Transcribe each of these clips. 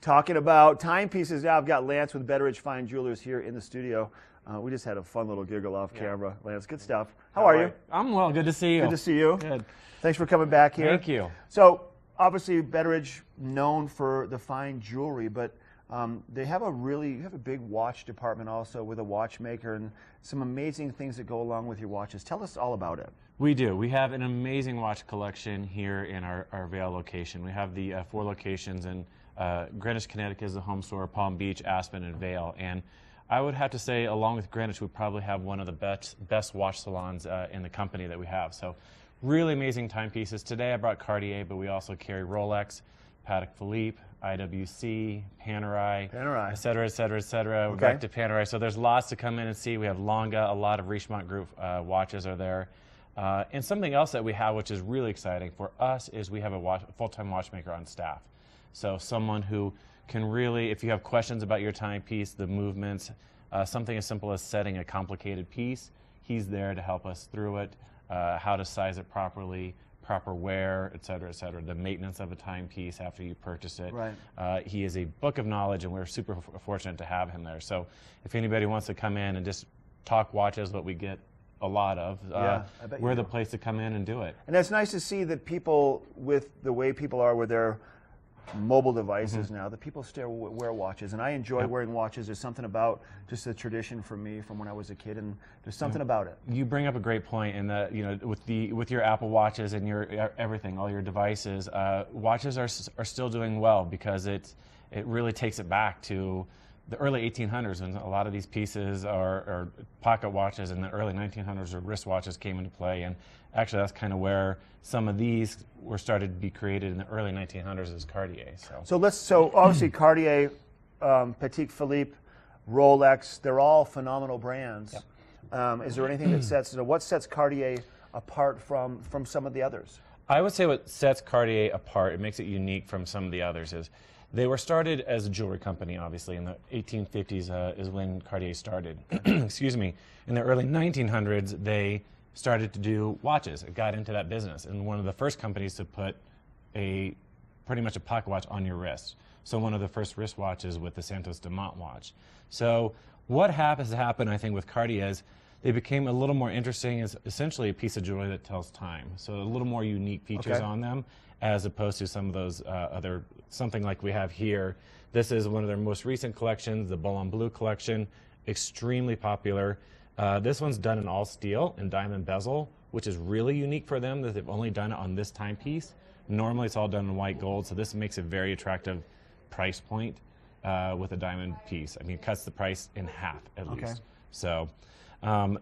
Talking about timepieces now, I've got Lance with Betteridge Fine Jewelers here in the studio. We just had a fun little giggle off camera. Lance, good stuff. How are you? I'm well. Good to see you. Good to see you. Good. Thanks for coming back here. Thank you. So, obviously, Betteridge known for the fine jewelry, but you have a big watch department also with a watchmaker and some amazing things that go along with your watches. Tell us all about it. We do. We have an amazing watch collection here in our Vail location. We have the 4 locations, and Greenwich, Connecticut is the home store, Palm Beach, Aspen, and Vail. And I would have to say, along with Greenwich, we probably have one of the best watch salons in the company that we have. So really amazing timepieces. Today I brought Cartier, but we also carry Rolex, Patek Philippe, IWC, Panerai, et cetera, et cetera, et cetera. Okay. Back to Panerai. So there's lots to come in and see. We have Longa, a lot of Richemont Group watches are there. And something else that we have, which is really exciting for us, is we have a full-time watchmaker on staff. So someone who can really, if you have questions about your timepiece, the movements, something as simple as setting a complicated piece, he's there to help us through it, how to size it properly, proper wear, et cetera, the maintenance of a timepiece after you purchase it. Right. He is a book of knowledge, and we're super fortunate to have him there. So if anybody wants to come in and just talk watches, what we get a lot of, we're the place to come in and do it. And it's nice to see that people, with the way people are with their mobile devices now, that people still wear watches, and I enjoy wearing watches. There's something about just the tradition for me from when I was a kid, and there's something about it. You bring up a great point in that, you know, with your Apple Watches and your everything, all your devices, watches are still doing well because it really takes it back to the early 1800s, and a lot of these pieces are pocket watches. In the early 1900s, or wristwatches came into play, and actually that's kind of where some of these were started to be created in the early 1900s as Cartier. So obviously Cartier, Patek Philippe, Rolex, they're all phenomenal brands. Yep. Is there anything that sets, what sets Cartier apart from some of the others? I would say what sets Cartier apart, it makes it unique from some of the others, is they were started as a jewelry company, obviously. In the 1850s is when Cartier started. Excuse me. In the early 1900s, they started to do watches. It got into that business, and one of the first companies to put pretty much a pocket watch on your wrist. So one of the first wristwatches with the Santos Dumont watch. So what has happened, I think, with Cartier is they became a little more interesting as essentially a piece of jewelry that tells time. So a little more unique features on them, as opposed to some of those something like we have here. This is one of their most recent collections, the Boulogne Blue collection, extremely popular. This one's done in all steel and diamond bezel, which is really unique for them that they've only done it on this timepiece. Normally it's all done in white gold, so this makes a very attractive price point with a diamond piece. I mean, it cuts the price in half at least. So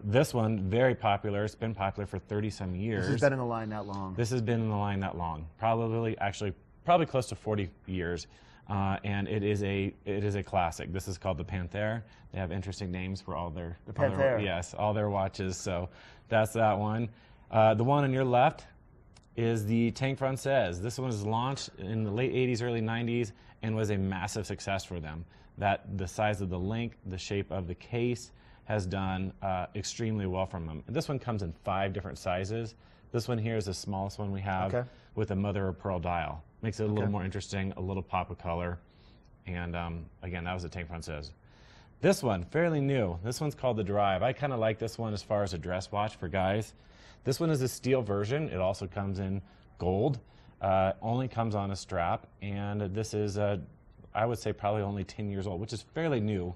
this one, very popular. It's been popular for 30-some years. This has been in the line that long. This has been in the line that long. Probably close to 40 years. And it is a classic. This is called the Panther. They have interesting names for all their all their watches. So that's that one. The one on your left is the Tank Française. This one was launched in the late 80s, early 90s, and was a massive success for them. The size of the link, the shape of the case has done extremely well from them. And this one comes in 5 different sizes. This one here is the smallest one we have with a mother of pearl dial. Makes it a little more interesting, a little pop of color. And again, that was a Tank Française. This one, fairly new. This one's called the Drive. I kind of like this one as far as a dress watch for guys. This one is a steel version. It also comes in gold. Only comes on a strap. And this is, I would say, probably only 10 years old, which is fairly new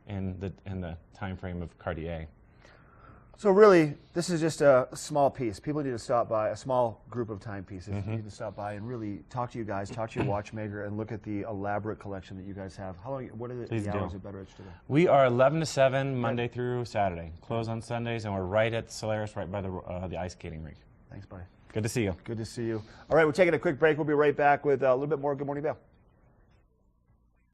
in the time frame of Cartier. So really, this is just a small piece. People need to stop by, a small group of timepieces. You need to stop by and really talk to you guys, talk to your watchmaker, and look at the elaborate collection that you guys have. How long? What are the hours at Betteridge today? We are 11 to 7, Monday through Saturday. Close on Sundays, and we're right at Solaris, right by the ice skating rink. Thanks, buddy. Good to see you. Good to see you. All right, we're taking a quick break. We'll be right back with a little bit more Good Morning Vail.